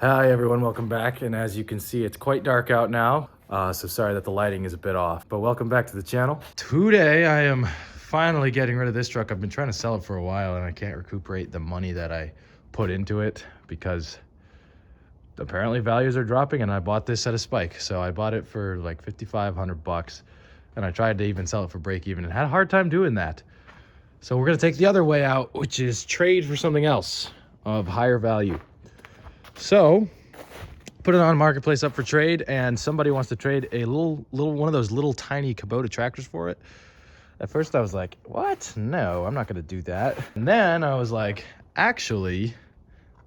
Hi everyone, welcome back. And as you can see, it's quite dark out now. So sorry that the lighting is a bit off, but welcome back to the channel. Today I am finally getting rid of this truck. I've been trying to sell it for a while and I can't recuperate the money that I put into it because apparently values are dropping and I bought this at a spike. So I bought it for like 5,500 bucks and I tried to even sell it for break even and had a hard time doing that. So we're gonna take the other way out, which is trade for something else of higher value. So put it on marketplace up for trade and somebody wants to trade a little one of those little tiny Kubota tractors for it. At first I was like, what? No, I'm not gonna do that. And then I was like, actually,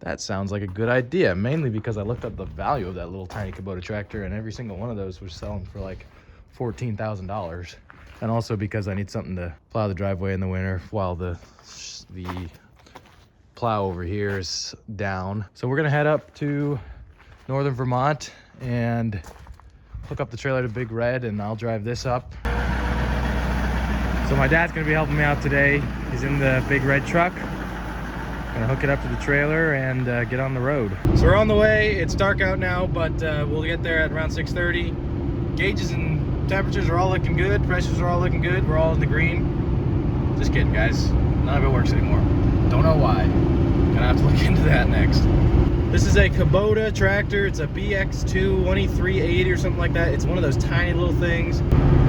that sounds like a good idea, mainly because I looked up the value of that little tiny Kubota tractor and every single one of those was selling for like $14,000. And also because I need something to plow the driveway in the winter while the plow over here is down. So we're gonna head up to northern Vermont and hook up the trailer to Big Red and I'll drive this up. So my dad's gonna be helping me out today. He's in the Big Red truck. Gonna hook it up to the trailer and get on the road. So we're on the way. It's dark out now, but we'll get there at around 6:30. Gauges and temperatures are all looking good. Pressures are all looking good. We're all in the green. Just kidding, guys. None of it works anymore. Don't know why. Gonna have to look into that next. This is a Kubota tractor. It's a BX2 2380 or something like that. It's one of those tiny little things.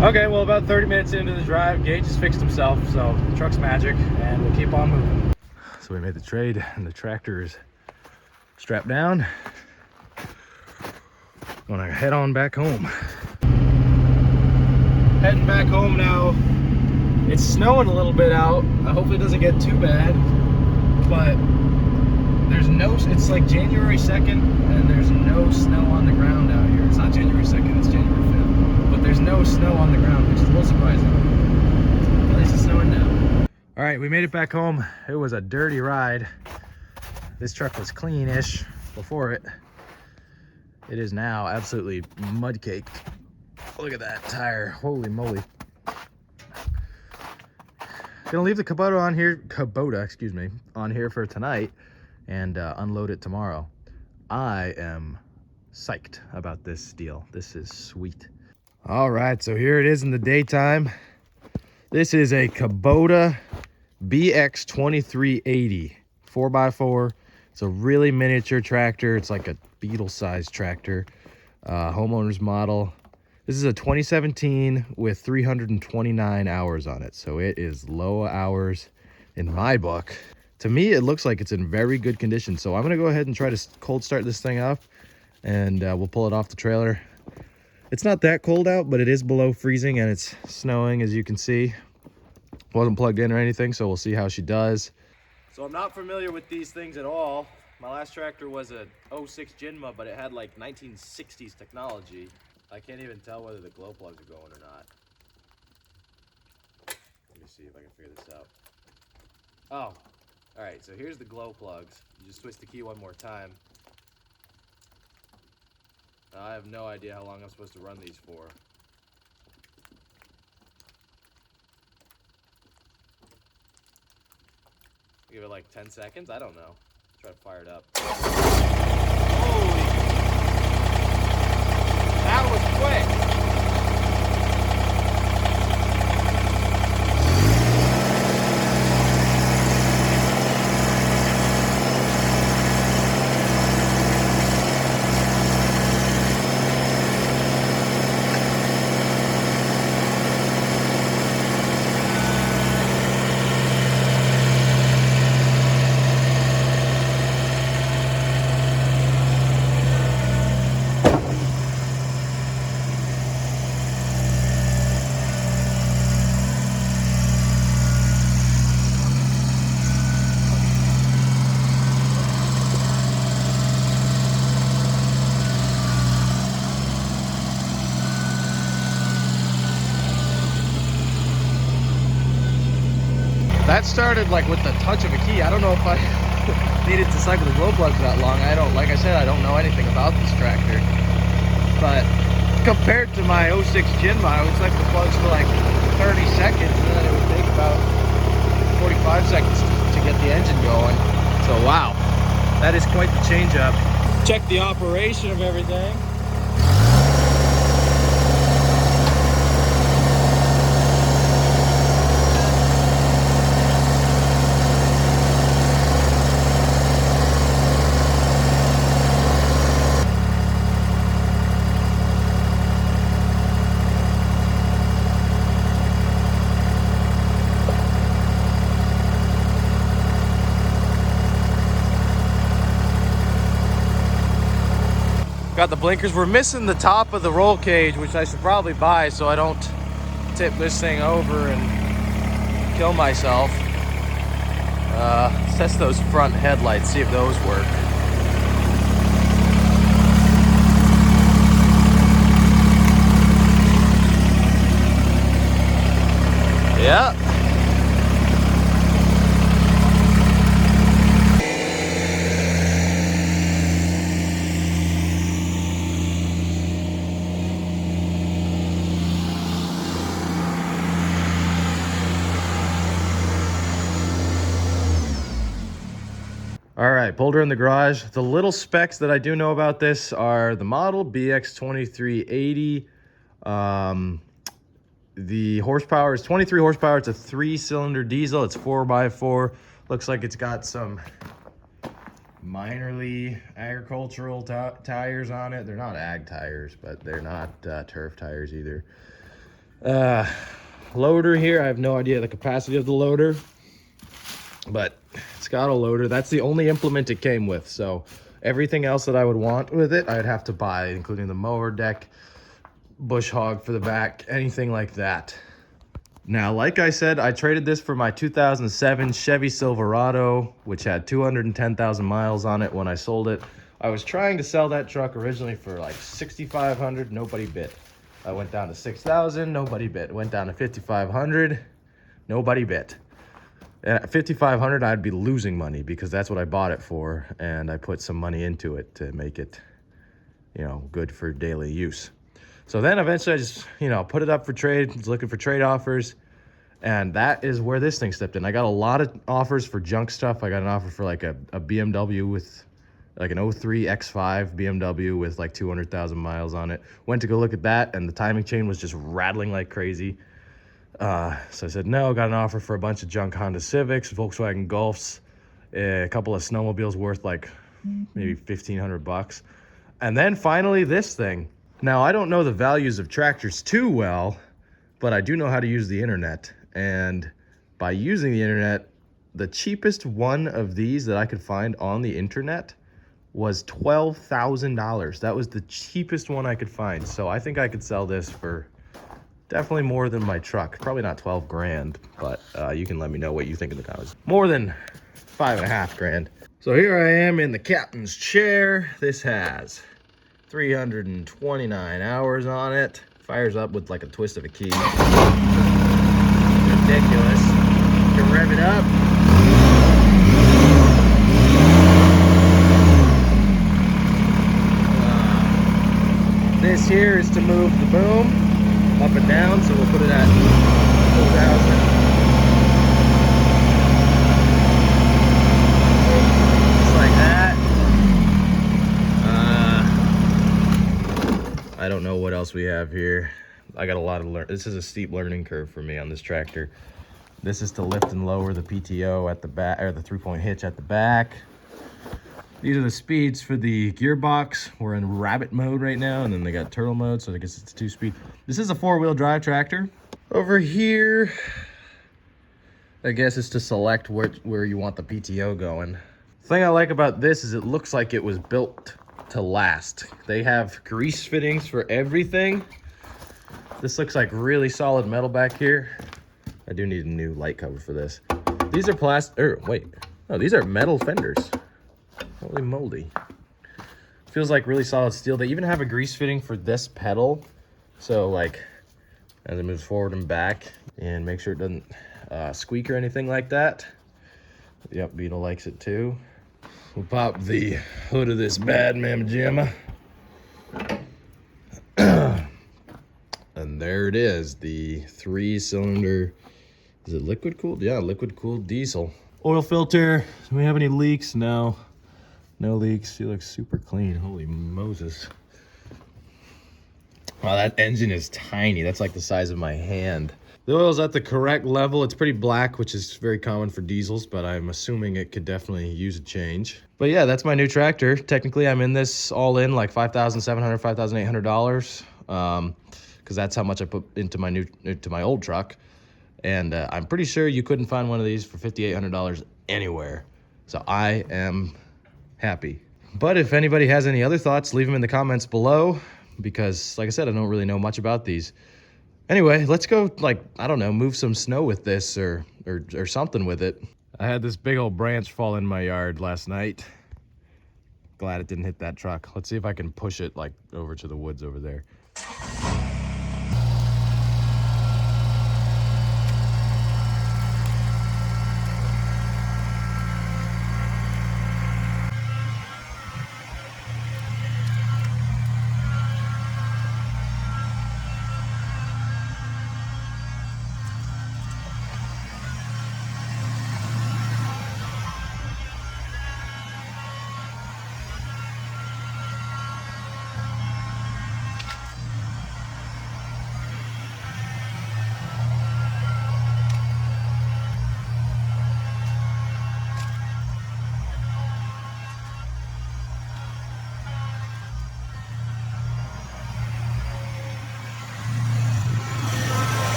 Okay, well, about 30 minutes into the drive, Gage has fixed himself, so the truck's magic, and we'll keep on moving. So we made the trade, and the tractor is strapped down. Gonna head on back home. Heading back home now. It's snowing a little bit out. Hopefully it doesn't get too bad, but there's no, it's like January 2nd and there's no snow on the ground out here. It's not January 2nd, it's January 5th, but there's no snow on the ground, which is a little surprising. At least it's snowing now. All right, we made it back home. It was a dirty ride. This truck was clean-ish before it. It is now absolutely mud-caked. Look at that tire, holy moly. Gonna leave the Kubota on here, on here for tonight and unload it tomorrow. I am psyched about this deal. This is sweet. All right, so here it is in the daytime. This is a Kubota BX 2380 4x4. It's a really miniature tractor. It's like a Beetle-sized tractor, homeowner's model. This is a 2017 with 329 hours on it. So it is low hours in my book. To me, it looks like it's in very good condition. So I'm gonna go ahead and try to cold start this thing up and we'll pull it off the trailer. It's not that cold out, but it is below freezing and it's snowing, as you can see. Wasn't plugged in or anything, so we'll see how she does. So I'm not familiar with these things at all. My last tractor was a 06 Jinma, but it had like 1960s technology. I can't even tell whether the glow plugs are going or not. Let me see if I can figure this out. Oh, all right, so here's the glow plugs. You just twist the key one more time. I have no idea how long I'm supposed to run these for. Give it like 10 seconds? I don't know. Try to fire it up. Holy! That was quick! That started like with the touch of a key. I don't know if I needed to cycle the glow plugs that long. Like I said, I don't know anything about this tractor. But compared to my 06 Jinma, I would cycle the plugs for like 30 seconds and then it would take about 45 seconds to get the engine going. So wow, that is quite the change up. Check the operation of everything. Got the blinkers. We're missing the top of the roll cage, which I should probably buy so I don't tip this thing over and kill myself. Let's test those front headlights, see if those work. Yeah. All right, pulled her in the garage. The little specs that I do know about this are the model BX2380. The horsepower is 23 horsepower. It's a 3-cylinder diesel. It's 4x4. Looks like it's got some minorly agricultural tires on it. They're not ag tires, but they're not turf tires either. Loader here, I have no idea the capacity of the loader, but it's got a loader. That's the only implement it came with. So everything else that I would want with it, I'd have to buy, including the mower deck, bush hog for the back, anything like that. Now, like I said, I traded this for my 2007 Chevy Silverado, which had 210,000 miles on it when I sold it. I was trying to sell that truck originally for like $6,500, nobody bid. I went down to $6,000, nobody bid. Went down to $5,500, nobody bid. At $5,500, I'd be losing money because that's what I bought it for, and I put some money into it to make it, you know, good for daily use. So then eventually I just, you know, put it up for trade, was looking for trade offers, and that is where this thing stepped in. I got a lot of offers for junk stuff. I got an offer for like a BMW with like an 03 X5 BMW with like 200,000 miles on it. Went to go look at that, and the timing chain was just rattling like crazy. So I said no. Got an offer for a bunch of junk Honda Civics, Volkswagen Golfs, a couple of snowmobiles worth like maybe 1,500 bucks. And then finally this thing. Now, I don't know the values of tractors too well, but I do know how to use the internet. And by using the internet, the cheapest one of these that I could find on the internet was $12,000. That was the cheapest one I could find. So I think I could sell this for definitely more than my truck. Probably not 12 grand, but you can let me know what you think in the comments. More than 5.5 grand. So here I am in the captain's chair. This has 329 hours on it. Fires up with like a twist of a key. Ridiculous. You can rev it up. This here is to move the boom up and down, so we'll put it at 4,000. I don't know what else we have here. I got a lot of this is a steep learning curve for me on this tractor. This is to lift and lower the PTO at the back, or the 3-point hitch at the back. These are the speeds for the gearbox. We're in rabbit mode right now, and then they got turtle mode, so I guess it's 2-speed. This is a 4-wheel drive tractor. Over here, I guess it's to select where you want the PTO going. The thing I like about this is it looks like it was built to last. They have grease fittings for everything. This looks like really solid metal back here. I do need a new light cover for this. These are plastic, no, these are metal fenders. Holy moldy. Feels like really solid steel. They even have a grease fitting for this pedal. So like, as it moves forward and back, and make sure it doesn't squeak or anything like that. Yep, Beetle likes it too. We'll pop the hood of this bad mamma jamma. And there it is, the 3-cylinder, is it liquid cooled? Yeah, liquid cooled diesel. Oil filter, do we have any leaks? No. No leaks. She looks super clean. Holy Moses. Wow, that engine is tiny. That's like the size of my hand. The oil's at the correct level. It's pretty black, which is very common for diesels, but I'm assuming it could definitely use a change. But yeah, that's my new tractor. Technically, I'm in this all in like $5,700, $5,800, because that's how much I put into my old truck. And I'm pretty sure you couldn't find one of these for $5,800 anywhere. So I am happy. But if anybody has any other thoughts, leave them in the comments below, because like I said, I don't really know much about these. Anyway, let's go, like, I don't know, move some snow with this or something with it. I had this big old branch fall in my yard last night. Glad it didn't hit that truck. Let's see if I can push it like over to the woods over there.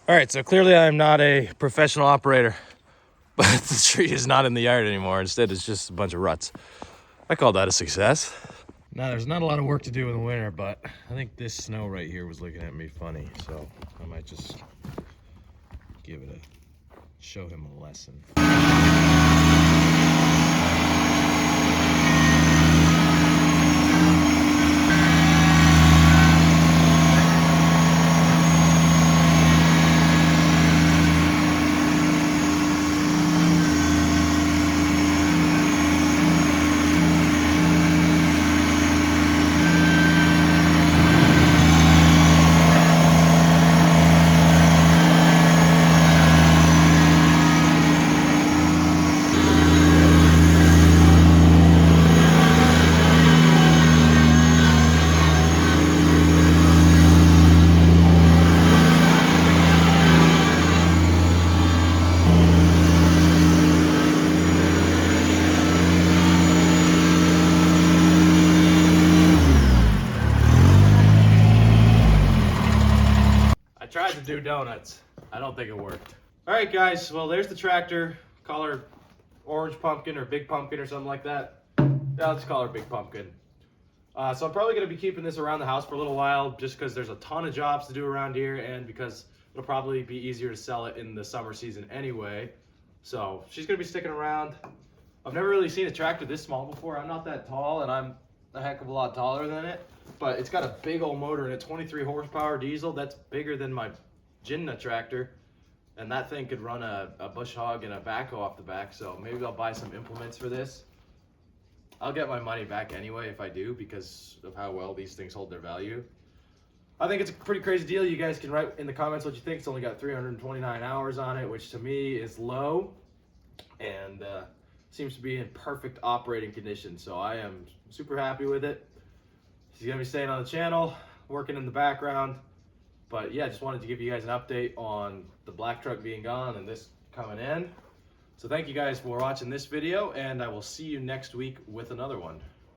All right, so clearly I'm not a professional operator, but the tree is not in the yard anymore. Instead, it's just a bunch of ruts. I call that a success. Now, there's not a lot of work to do in the winter, but I think this snow right here was looking at me funny, so I might just show him a lesson. Tried to do donuts. I don't think it worked. All right, guys. Well, there's the tractor. Call her Orange Pumpkin or Big Pumpkin or something like that. Yeah, let's call her Big Pumpkin. So I'm probably going to be keeping this around the house for a little while, just because there's a ton of jobs to do around here, and because it'll probably be easier to sell it in the summer season anyway. So she's going to be sticking around. I've never really seen a tractor this small before. I'm not that tall, and I'm a heck of a lot taller than it. But it's got a big old motor in it, 23 horsepower diesel. That's bigger than my Jinna tractor. And that thing could run a bush hog and a backhoe off the back. So maybe I'll buy some implements for this. I'll get my money back anyway if I do, because of how well these things hold their value. I think it's a pretty crazy deal. You guys can write in the comments what you think. It's only got 329 hours on it, which to me is low. And seems to be in perfect operating condition. So I am super happy with it. She's gonna be staying on the channel, working in the background. But yeah, just wanted to give you guys an update on the black truck being gone and this coming in. So thank you guys for watching this video, and I will see you next week with another one.